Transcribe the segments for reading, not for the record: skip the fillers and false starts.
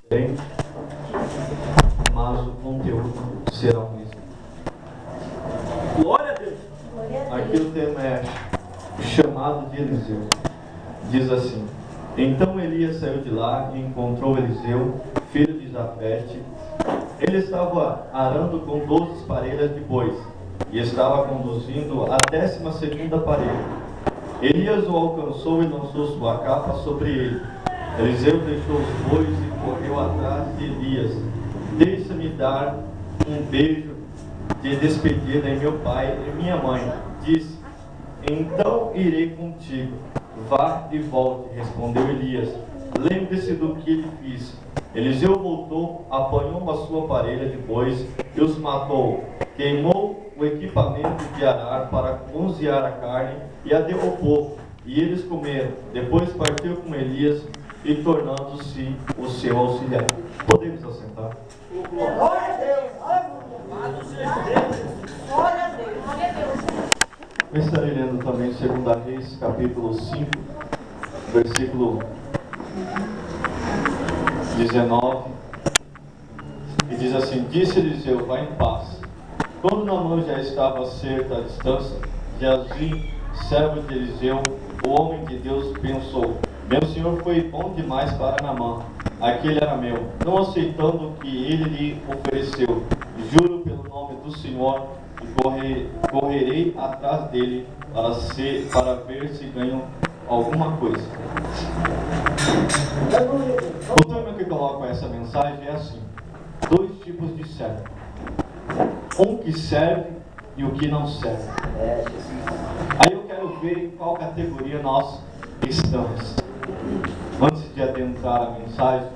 diferente, mas o conteúdo será o mesmo. Glória a Deus. Aqui o tema é o chamado de Eliseu. Diz assim: então Elias saiu de lá e encontrou Eliseu, filho de Jafete. Ele estava arando com 12 parelhas de bois e estava conduzindo a 12ª parelha. Elias o alcançou e lançou sua capa sobre ele. Eliseu deixou os bois e correu atrás de Elias. Deixa-me dar um beijo de despedida em meu pai e minha mãe. Disse: então irei contigo. Vá e volte, respondeu Elias. Lembre-se do que ele fez. Eliseu voltou, apanhou a sua parelha de bois e os matou. Queimou o equipamento de arar para cozinhar a carne e a deu ao povo. E eles comeram. Depois partiu com Elias e tornando-se o seu auxiliar. Podemos assentar? Glória a Deus. Glória a Deus. Eu estarei lendo também 2 Reis, capítulo 5, versículo 19. E diz assim: disse Eliseu: vá em paz. Quando Naamã já estava a certa distância, Geazi, servo de Eliseu, o homem de Deus, pensou: meu senhor foi bom demais para Naamã, aquele arameu, não aceitando o que ele lhe ofereceu. Juro pelo nome do Senhor e correrei atrás dele para ver se ganho alguma coisa. O tema que coloco essa mensagem é assim: dois tipos de servo. Um que serve e o que não serve. Aí eu quero ver em qual categoria nós estamos. Antes de adentrar a mensagem,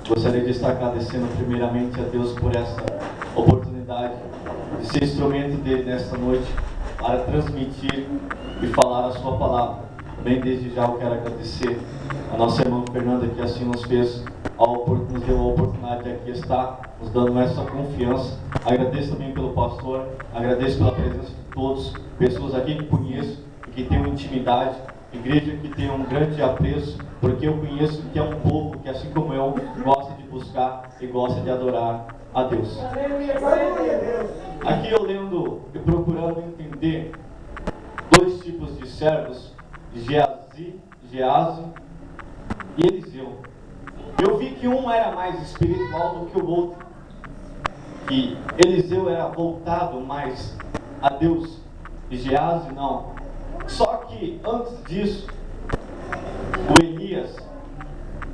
gostaria de estar agradecendo primeiramente a Deus por essa oportunidade de ser instrumento dele nesta noite para transmitir e falar a sua palavra. Bem, desde já eu quero agradecer a nossa irmã Fernanda, que assim nos fez, nos deu a oportunidade de aqui estar, nos dando essa confiança. Agradeço também pelo pastor, agradeço pela presença de todos, pessoas aqui que conheço e que tenho intimidade, igreja que tem um grande apreço, porque eu conheço que é um povo que, assim como eu, gosta de buscar e gosta de adorar a Deus. Aqui eu lendo e procurando entender dois tipos de servos, Geazi e Eliseu. Eu vi que um era mais espiritual do que o outro, que Eliseu era voltado mais a Deus e Geazi não. Só que antes disso, o Elias,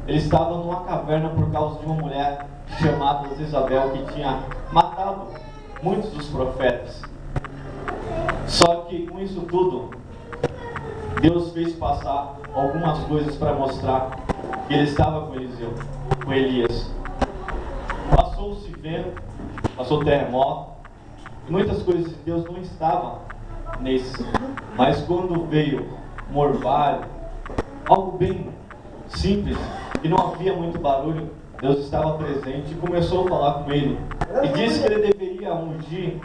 ele estava numa caverna por causa de uma mulher chamada Jezabel, que tinha matado muitos dos profetas. Só que com isso tudo, Deus fez passar algumas coisas para mostrar que ele estava com Eliseu, com Elias. Passou-se vento, passou terremoto, e muitas coisas de Deus não estavam nesse. Mas quando veio um orvalho, algo bem simples, e não havia muito barulho, Deus estava presente e começou a falar com ele. E disse que ele deveria ungir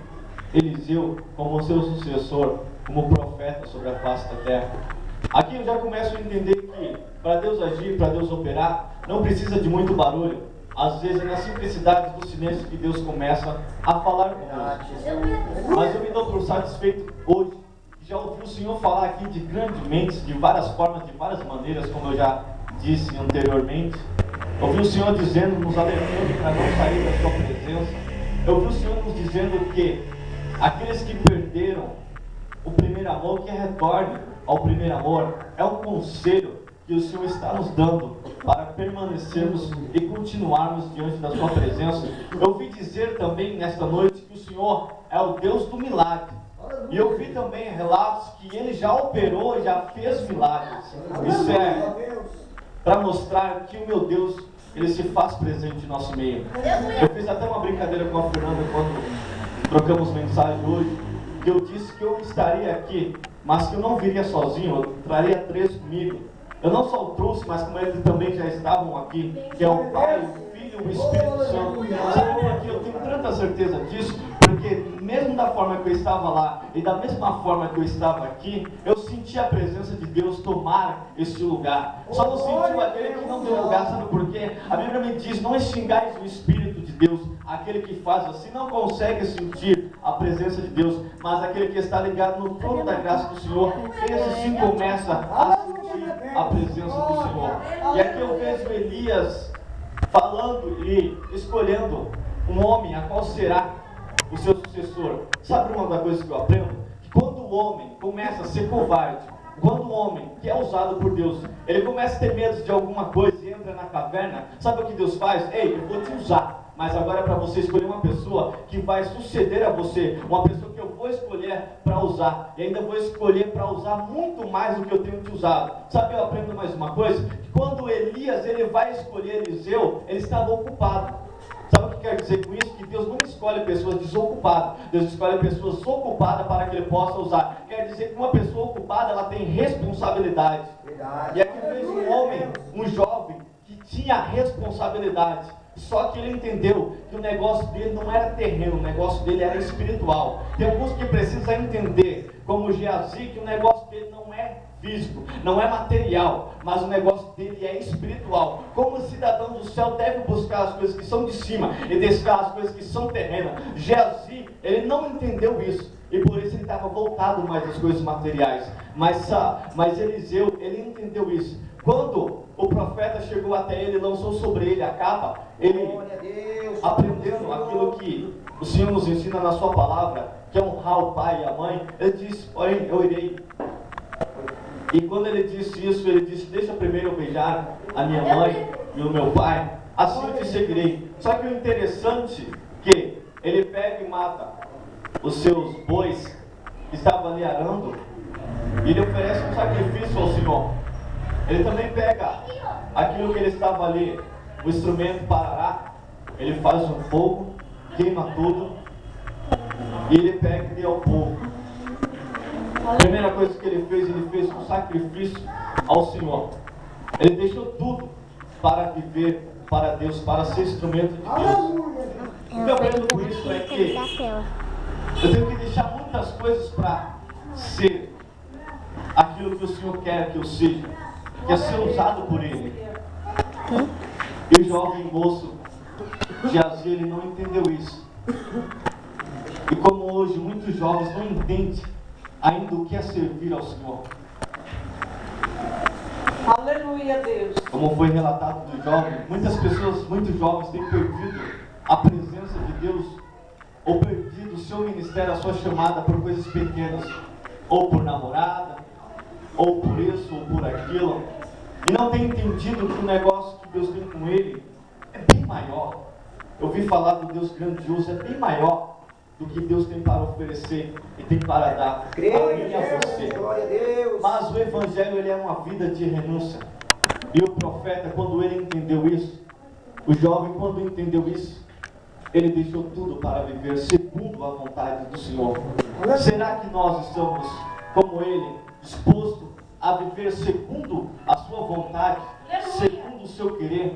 Eliseu como seu sucessor, como profeta sobre a face da terra. Aqui eu já começo a entender que para Deus agir, para Deus operar, não precisa de muito barulho. Às vezes é na simplicidade do silêncio que Deus começa a falar conosco. Mas eu me dou por satisfeito hoje. Já ouvi o Senhor falar aqui de grandemente, de várias formas, de várias maneiras, como eu já disse anteriormente. Eu ouvi o Senhor dizendo, nos alertando para não sair da sua presença. Eu ouvi o Senhor nos dizendo que aqueles que perderam o primeiro amor, que retorne ao primeiro amor. É um conselho que o Senhor está nos dando para permanecermos e continuarmos diante da sua presença. Eu ouvi dizer também nesta noite que o Senhor é o Deus do milagre. E eu vi também relatos que Ele já operou e já fez milagres. Isso é para mostrar que o meu Deus, Ele se faz presente em nosso meio. Eu fiz até uma brincadeira com a Fernanda quando trocamos mensagem hoje, que eu disse que eu estaria aqui, mas que eu não viria sozinho, eu traria 3 comigo. Eu não só o trouxe, mas como eles também já estavam aqui, que é o Pai, o Filho e o Espírito Santo. Sabe por que eu tenho tanta certeza disso? Porque porque mesmo da forma que eu estava lá e da mesma forma que eu estava aqui, eu senti a presença de Deus tomar este lugar. Só não sentiu aquele que não deu lugar, sabe por quê? A Bíblia me diz, não extingais o Espírito de Deus. Aquele que faz assim não consegue sentir a presença de Deus, mas aquele que está ligado no trono da graça do Senhor, esse sim começa a sentir a presença do Senhor. E aqui eu vejo Elias falando e escolhendo um homem a qual será o seu sucessor. Sabe uma das coisas que eu aprendo? Que quando o homem começa a ser covarde, quando o homem que é usado por Deus, ele começa a ter medo de alguma coisa e entra na caverna, sabe o que Deus faz? Ei, eu vou te usar, mas agora é para você escolher uma pessoa que vai suceder a você, uma pessoa que eu vou escolher para usar, e ainda vou escolher para usar muito mais do que eu tenho te usado. Sabe, eu aprendo mais uma coisa? Que quando Elias ele vai escolher Eliseu, ele estava ocupado. Sabe o que quer dizer com isso? Que Deus não escolhe pessoas desocupadas. Deus escolhe pessoas ocupadas para que Ele possa usar. Quer dizer que uma pessoa ocupada, ela tem responsabilidade. Verdade. E aqui vejo um homem, um jovem, que tinha responsabilidade. Só que ele entendeu que o negócio dele não era terreno, o negócio dele era espiritual. Tem alguns que precisam entender, como Geazi, que o negócio dele não é físico, não é material, mas o negócio dele é espiritual. Como cidadão do céu deve buscar as coisas que são de cima e deixar as coisas que são terrenas. Geazi, ele não entendeu isso. E por isso ele estava voltado mais às coisas materiais. Mas Eliseu, ele entendeu isso. Quando o profeta chegou até ele, lançou sobre ele a capa, ele, aprendendo aquilo que o Senhor nos ensina na sua palavra, que é honrar o pai e a mãe, ele disse, porém, eu irei. E quando ele disse isso, ele disse, deixa primeiro eu beijar a minha mãe e o meu pai, assim eu te seguirei. Só que o interessante é que ele pega e mata os seus bois que estavam ali arando, e ele oferece um sacrifício ao Senhor. Ele também pega aquilo que ele estava ali, o instrumento para arar, ele faz um fogo, queima tudo, e ele pega e dá ao povo. A primeira coisa que ele fez um sacrifício ao Senhor. Ele deixou tudo para viver para Deus, para ser instrumento de Deus. O que eu aprendo com isso é que eu tenho que deixar muitas coisas para ser aquilo que o Senhor quer que eu seja, que é ser usado por Ele. E o jovem moço Geazi, ele não entendeu isso. E como hoje muitos jovens não entendem ainda o que é servir ao Senhor. Aleluia, Deus. Como foi relatado do jovem, muitas pessoas, muitos jovens têm perdido a presença de Deus, ou perdido o seu ministério, a sua chamada por coisas pequenas, ou por namorada, ou por isso, ou por aquilo, e não tem entendido que o negócio que Deus tem com ele é bem maior. Eu ouvi falar do Deus grandioso, é bem maior do que Deus tem para oferecer e tem para dar a mim e a você. Mas o Evangelho, ele é uma vida de renúncia. E o profeta, quando ele entendeu isso, o jovem, quando entendeu isso, ele deixou tudo para viver segundo a vontade do Senhor. Será que nós estamos, como ele, dispostos a viver segundo a sua vontade, segundo o seu querer?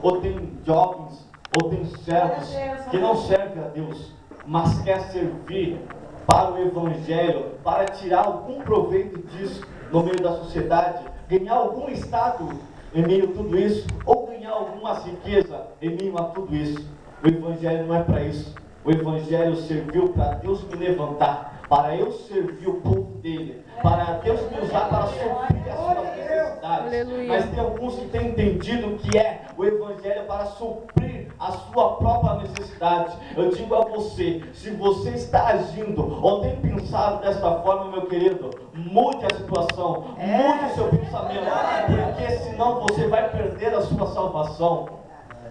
Ou tem jovens, ou tem servos que não servem a Deus, mas quer servir para o Evangelho, para tirar algum proveito disso no meio da sociedade, ganhar algum status em meio a tudo isso, ou ganhar alguma riqueza em meio a tudo isso. O Evangelho não é para isso. O Evangelho serviu para Deus me levantar, para eu servir o povo dele, para Deus me usar para suprir as suas necessidades. Aleluia. Mas tem alguns que têm entendido que é o Evangelho para suprir a sua própria necessidade. Eu digo a você, se você está agindo ou tem pensado desta forma, meu querido, mude a situação, mude o seu pensamento, porque senão você vai perder a sua salvação.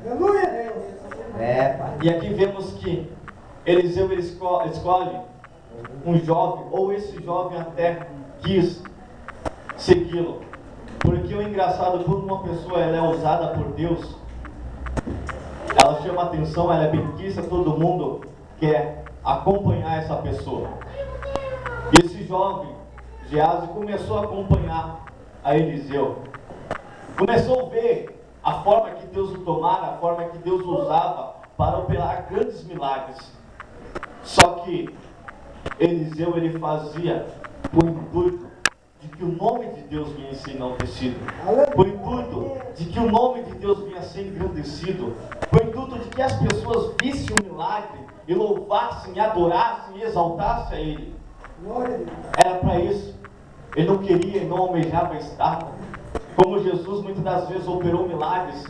Aleluia, E aqui vemos que Eliseu ele escolhe um jovem, ou esse jovem até quis segui-lo. Porque o engraçado, quando uma pessoa ela é usada por Deus, ela chama atenção, ela é benquista, todo mundo quer acompanhar essa pessoa. E esse jovem, Geazi, começou a acompanhar a Eliseu. Começou a ver a forma que Deus o tomara, a forma que Deus o usava para operar grandes milagres. Só que Eliseu, ele fazia por intuito de que o nome de Deus vinha ser enaltecido, por intuito de que o nome de Deus vinha ser engrandecido, por intuito de que as pessoas vissem o milagre e louvassem, adorassem e exaltassem a Ele. Era para isso. Ele não queria e não almejava a estátua. Como Jesus muitas das vezes operou milagres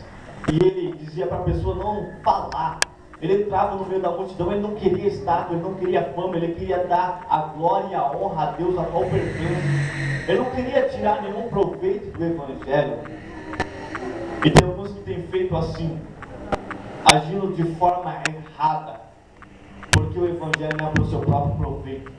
e ele dizia para a pessoa não falar. Ele entrava no meio da multidão, ele não queria estátua, ele não queria fama, ele queria dar a glória e a honra a Deus a qual pertence. Ele não queria tirar nenhum proveito do Evangelho. E tem alguns que têm feito assim, agindo de forma errada, porque o Evangelho não é para o seu próprio proveito.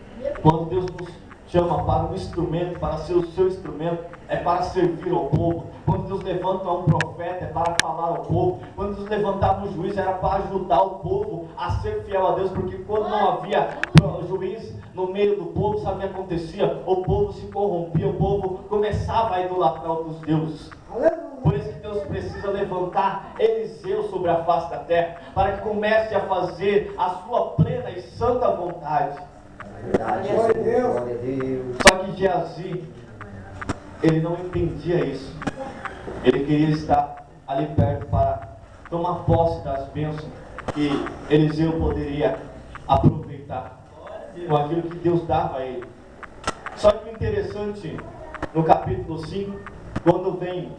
Quando Deus nos chama para um instrumento, para ser o seu instrumento, é para servir ao povo. Quando Deus levanta um profeta, é para falar ao povo. Quando Deus levantava um juiz, era para ajudar o povo a ser fiel a Deus, porque quando não havia juiz no meio do povo, sabe o que acontecia? O povo se corrompia, o povo começava a idolatrar outros deuses. Por isso que Deus precisa levantar Eliseu sobre a face da terra, para que comece a fazer a sua plena e santa vontade. Glória a Deus. Só que Geazi, ele não entendia isso. Ele queria estar ali perto para tomar posse das bênçãos que Eliseu poderia aproveitar com aquilo que Deus dava a ele. Só que o interessante, no capítulo 5, quando vem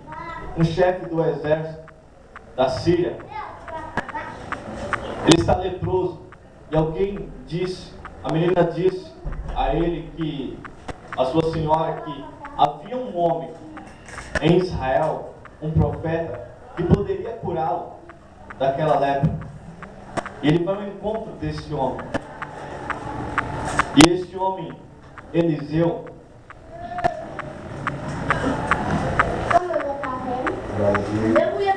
um chefe do exército da Síria, ele está leproso, e alguém disse, a menina disse a ele que, a sua senhora, que havia um homem em Israel, um profeta, que poderia curá-lo daquela lepra. E ele vai ao encontro desse homem. E esse homem, Eliseu, Aleluia,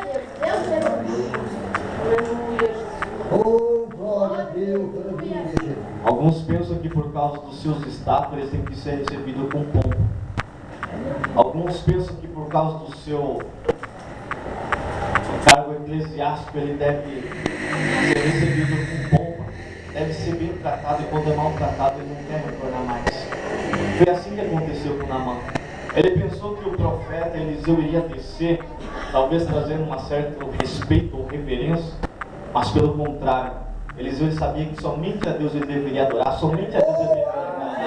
oh, glória a Deus. alguns pensam que por causa dos seus status eles têm que ser recebidos com pompa. Alguns pensam que por causa do seu cargo eclesiástico ele deve ser recebido com pompa, deve ser bem tratado, e quando é maltratado ele não quer retornar mais. Foi assim que aconteceu com Naamã. Ele pensou que o profeta Eliseu iria descer, talvez trazendo um certo respeito ou reverência, mas pelo contrário, Eliseu sabia que somente a Deus ele deveria adorar, somente a Deus ele deveria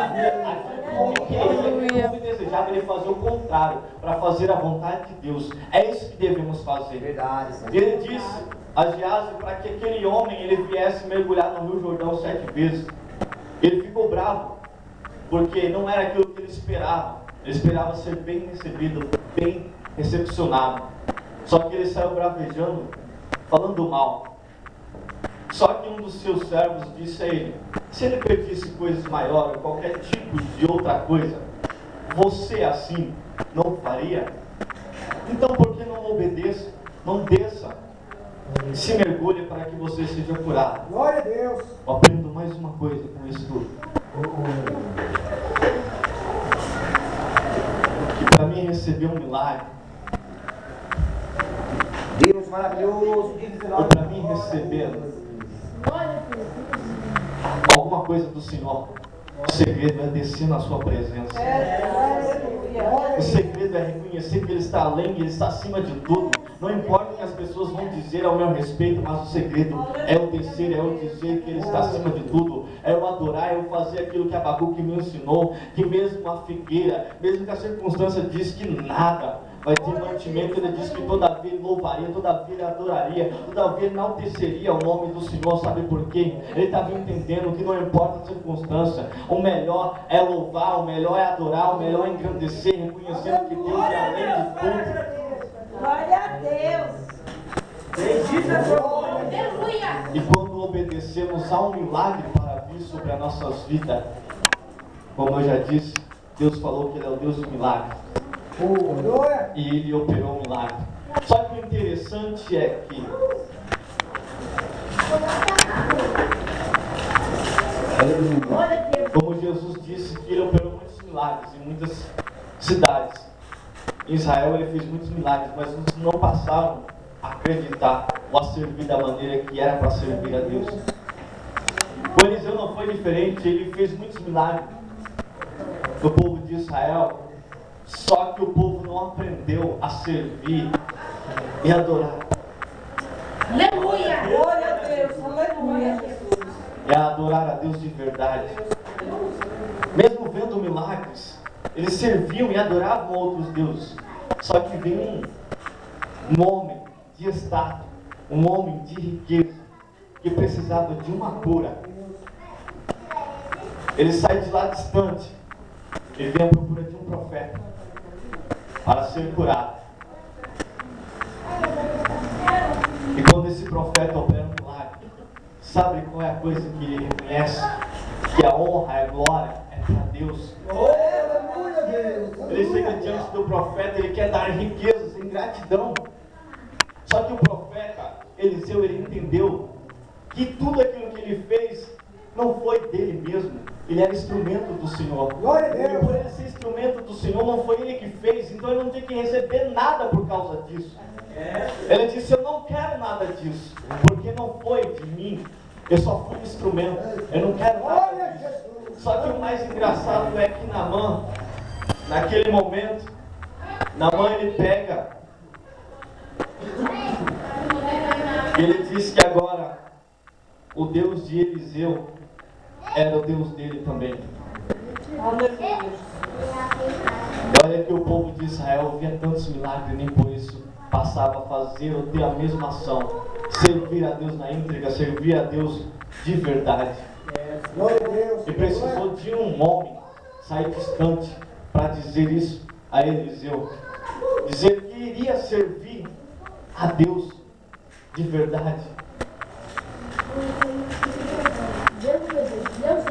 agradar. O homem desejava ele fazer o contrário, para fazer a vontade de Deus. É isso que devemos fazer. Verdade. Ele disse a Geazi para que aquele homem ele viesse mergulhar no Rio Jordão 7 vezes. Ele ficou bravo, porque não era aquilo que ele esperava. Ele esperava ser bem recebido, bem recepcionado. Só que ele saiu bravejando, falando mal. Só que um dos seus servos disse a ele: se ele pedisse coisas maiores, qualquer tipo de outra coisa, você assim não faria? Então por que não obedeça? Não desça, se mergulhe para que você seja curado. Glória a Deus. Eu aprendo mais uma coisa com isso tudo. Que para mim receber um milagre, Deus maravilhoso, ou para mim receber alguma coisa do Senhor, o segredo é descer na sua presença. O segredo é reconhecer que Ele está além, Ele está acima de tudo. Não importa o que as pessoas vão dizer ao meu respeito, mas o segredo é eu descer, é eu dizer que Ele está acima de tudo. É eu adorar, é eu fazer aquilo que Abacuque me ensinou, que mesmo a figueira, mesmo que a circunstância diz que nada vai ter mantimento, ele diz que todavia ele louvaria, todavia ele adoraria, todavia ele enalteceria o nome do Senhor. Sabe por quê? Ele estava entendendo que não importa a circunstância, o melhor é louvar, o melhor é adorar, o melhor é engrandecer, reconhecendo que Deus é além de tudo. Glória a Deus. E quando obedecemos a um milagre para vir sobre as nossas vidas, como eu já disse, Deus falou que Ele é o Deus do milagre. E Ele operou um milagre. Só que o interessante é que como Jesus disse que Ele operou muitos milagres em muitas cidades. Em Israel Ele fez muitos milagres, mas uns não passaram a acreditar ou a servir da maneira que era para servir a Deus. Com Eliseu não foi diferente, ele fez muitos milagres no povo de Israel, só que o povo não aprendeu a servir e adorar. Aleluia! Glória a Deus! Aleluia! É adorar a Deus de verdade. Mesmo vendo milagres, eles serviam e adoravam outros deuses. Só que vem um homem de status, um homem de riqueza, que precisava de uma cura. Ele sai de lá distante, ele vem à procura de um profeta para ser curado. E quando esse profeta opera um milagre, sabe qual é a coisa que ele reconhece? Que a honra e a glória é para Deus. Ele chega diante do profeta, ele quer dar riquezas em gratidão. Só que o profeta Eliseu, ele entendeu que tudo aquilo que ele fez não foi dele mesmo. Ele era instrumento do Senhor. Glória a Deus. E por ele ser instrumento do Senhor, não foi ele que fez, então ele não tinha que receber nada por causa disso. Ele disse: eu não quero nada disso, porque não foi de mim. Eu só fui um instrumento. Eu não quero nada disso. Só que o mais engraçado é que Naamã, naquele momento, Naamã ele pega, ele diz que agora o Deus de Eliseu era o Deus dele também. Olha que o povo de Israel via tantos milagres, nem por isso passava a fazer ou ter a mesma ação. Servir a Deus na íntegra, servir a Deus de verdade. E precisou de um homem sair distante para dizer isso a Eliseu. Dizer que iria servir a Deus de verdade.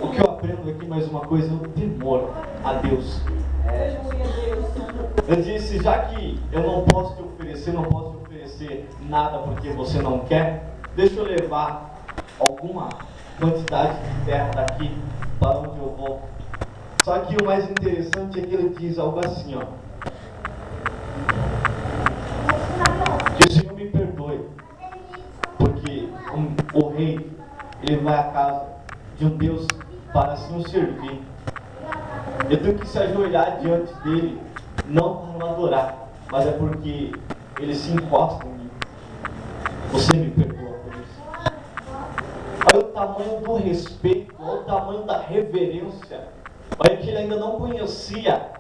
O que eu aprendo aqui, mais uma coisa, é o temor a Deus. Eu disse: já que eu não posso te oferecer, não posso te oferecer nada porque você não quer, deixa eu levar alguma quantidade de terra daqui para onde eu vou. Só que o mais interessante é que ele diz algo assim, ó: que o Senhor me perdoe, porque o rei, ele vai à casa de um Deus para assim o servir. Eu tenho que se ajoelhar diante dele, não para o adorar, mas é porque ele se encosta em mim. Você me perdoa por isso. Olha o tamanho do respeito, olha o tamanho da reverência. Olha que ele ainda não conhecia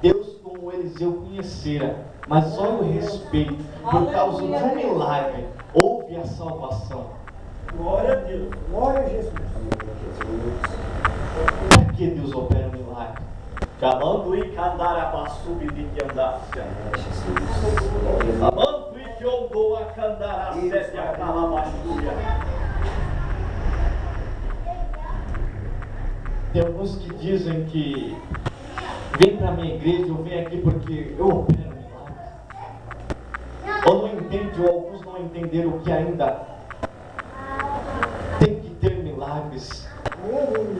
Deus como Eliseu conhecera, mas olha o respeito. Por causa de um milagre, houve a salvação. Glória a Deus. Glória a Jesus. Por que Deus opera um milagre? Chamando e candarabassubi de que andácia. Chamando e que ondou a candaracete a calabaxúria. Tem alguns que dizem que vem para a minha igreja, ou vem aqui porque eu opero milagres. Ou não entende, ou alguns não entenderam que ainda tem que ter milagres.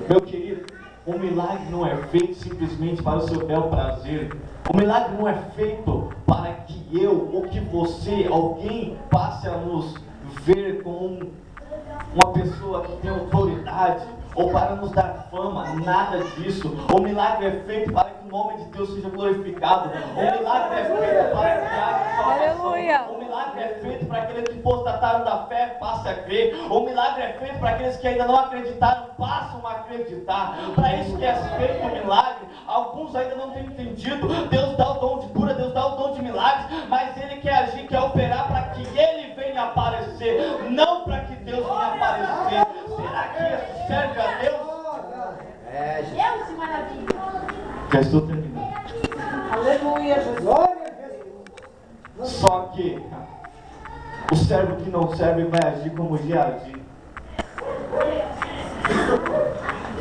Meu querido, o milagre não é feito simplesmente para o seu bel prazer. O milagre não é feito para que eu ou que você, alguém, passe a nos ver como uma pessoa que tem autoridade, ou para nos dar fama, nada disso. O milagre é feito para que o nome de Deus seja glorificado. O milagre é feito para que haja salvação. O milagre é feito para aqueles que postataram da fé passem a crer. O milagre é feito para aqueles que ainda não acreditaram passam a acreditar. Para isso que é feito o milagre. Alguns ainda não têm entendido. Deus dá o dom de cura, Deus dá o dom de milagres, mas Ele quer agir, quer operar para que Ele venha aparecer, não para que Deus venha aparecer. Será que isso serve a Deus? Deus se maravilha. Já estou terminando. Aleluia, Jesus. Glória a Jesus. Só que o servo que não serve vai agir como Geazi.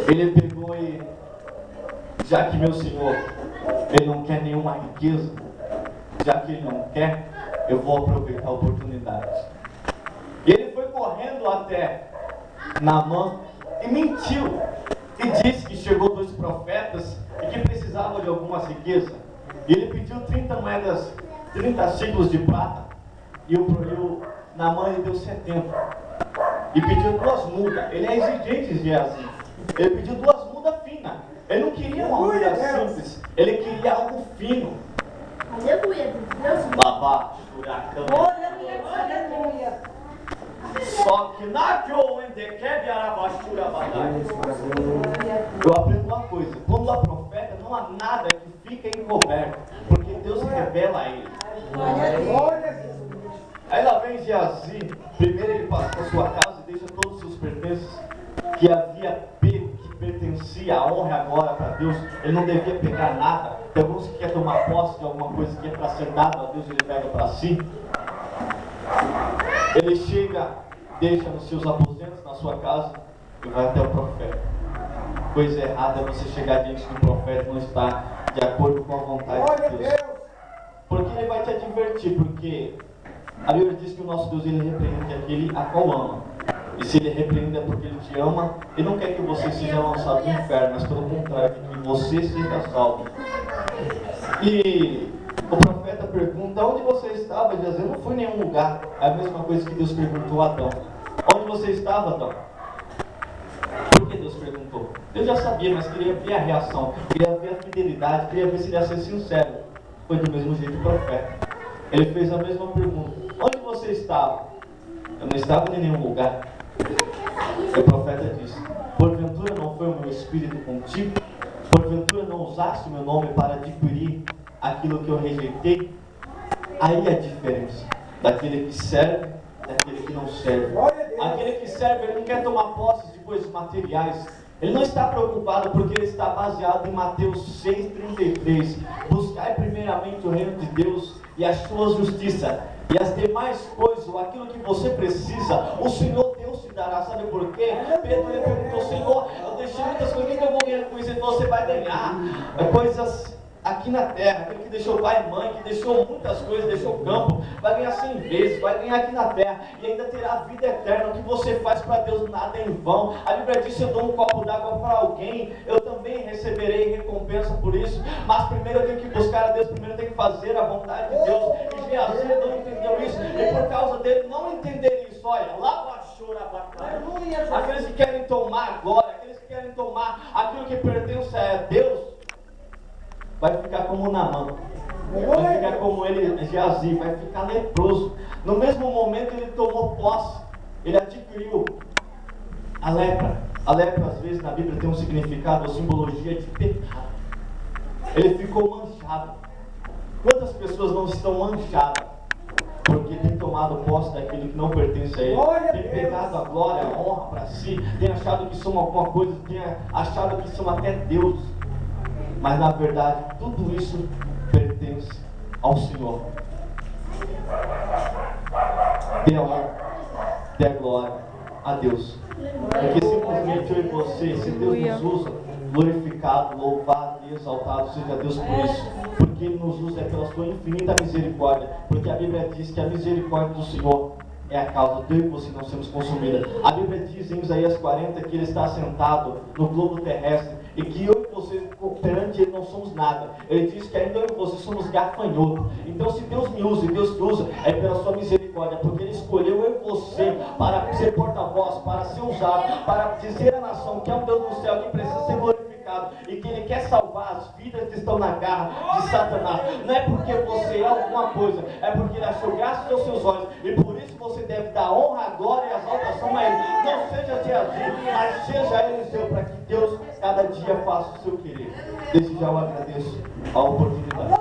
Ele pegou e, já que meu Senhor, ele não quer nenhuma riqueza, já que ele não quer, eu vou aproveitar a oportunidade. E ele foi correndo até Naamã e mentiu. E disse que chegou 2 profetas e que precisavam de algumas riquezas. E ele pediu 30 moedas, 30 ciclos de prata. E o Naamã lhe deu 70. e pediu 2 mudas. Ele é exigente, Geazi. Ele pediu 2 mudas finas. Ele não queria uma muda simples, ele queria algo fino. Aleluia. Babá, furacão. Aleluia. Só que na que eu endequebe a bastura batalha. Eu aprendo uma coisa: quando há profeta, não há nada que fica encoberto, porque Deus revela a ele. Aí lá vem Geazi. Primeiro ele passa para sua casa e deixa todos os seus pertences que havia pego, que pertencia a honra e a glória para Deus. Ele não devia pegar nada. Tem alguns que querem tomar posse de alguma coisa que é para ser dado a Deus, ele pega para si. Ele chega, deixa nos seus aposentos, na sua casa, e vai até o profeta. Coisa errada é você chegar diante do profeta e não estar de acordo com a vontade de Deus. Porque ele vai te advertir, porque a Bíblia diz que o nosso Deus, ele repreende aquele a qual ama. E se ele repreende é porque ele te ama, ele não quer que você seja lançado no inferno, mas pelo contrário, que você seja salvo. E o profeta pergunta: onde você estava? Ele diz: eu não fui em nenhum lugar. É a mesma coisa que Deus perguntou a Adão: onde você estava, Adão? Por que Deus perguntou? Deus já sabia, mas queria ver a reação, queria ver a fidelidade, queria ver se ele ia ser sincero. Foi do mesmo jeito o profeta. Ele fez a mesma pergunta: onde você estava? Eu não estava em nenhum lugar. E o profeta disse: porventura não foi o meu espírito contigo? Porventura não usaste o meu nome para adquirir aquilo que eu rejeitei? Aí a diferença daquele que serve e daquele que não serve. Aquele que serve, ele não quer tomar posse de coisas materiais. Ele não está preocupado porque ele está baseado em Mateus 6,33. Buscai primeiramente o reino de Deus e a sua justiça, e as demais coisas, ou aquilo que você precisa, o Senhor Deus te dará. Sabe por quê? Pedro ele perguntou: Senhor, eu deixei muitas coisas, o que eu vou ganhar com isso? Ele falou: você vai ganhar coisas aqui na terra. Aquele que deixou pai e mãe, que deixou muitas coisas, deixou o campo, vai ganhar 100 vezes, vai ganhar aqui na terra, e ainda terá a vida eterna. O que você faz para Deus, nada é em vão. A Bíblia diz: se eu dou um copo d'água para alguém, eu também receberei recompensa por isso. Mas primeiro eu tenho que buscar a Deus, primeiro eu tenho que fazer a vontade de Deus. E Geazi não entendeu isso, e por causa dele não entender isso, olha, lá baixou a batalha. Aqueles que querem tomar a glória, aqueles que querem tomar aquilo que pertence a Deus, vai ficar como Naamã, vai ficar como ele, Geazi, vai ficar leproso. No mesmo momento ele tomou posse, ele adquiriu a lepra. A lepra, às vezes, na Bíblia tem um significado, uma simbologia de pecado. Ele ficou manchado. Quantas pessoas não estão manchadas porque tem tomado posse daquilo que não pertence a ele, tem pegado a glória, a honra para si, tem achado que são alguma coisa, tem achado que são até Deus, mas na verdade tudo isso pertence ao Senhor. Dê a honra, dê a glória a Deus, porque simplesmente eu e você, se Deus nos usa, glorificado, louvado e exaltado seja Deus por isso, porque Ele nos usa pela sua infinita misericórdia, porque a Bíblia diz que a misericórdia do Senhor é a causa de eu e você não sermos consumidos. A Bíblia diz em Isaías 40 que Ele está sentado no globo terrestre e que eu e você, perante Ele, não somos nada. Ele diz que ainda eu e você somos gafanhotos. Então, se Deus me usa e Deus te usa, é pela sua misericórdia, porque Ele escolheu eu e você para ser porta-voz, para ser usado, para dizer à nação que é um Deus no céu que precisa ser glorificado e que Ele quer salvar as vidas que estão na garra de Satanás. Não é porque você é alguma coisa, é porque Ele achou graça aos seus olhos, e por isso você deve dar honra, a glória e a exaltação a Ele. Não seja Geazi, mas seja Eliseu, para que Deus cada dia faça o seu querer. Desde já eu agradeço a oportunidade.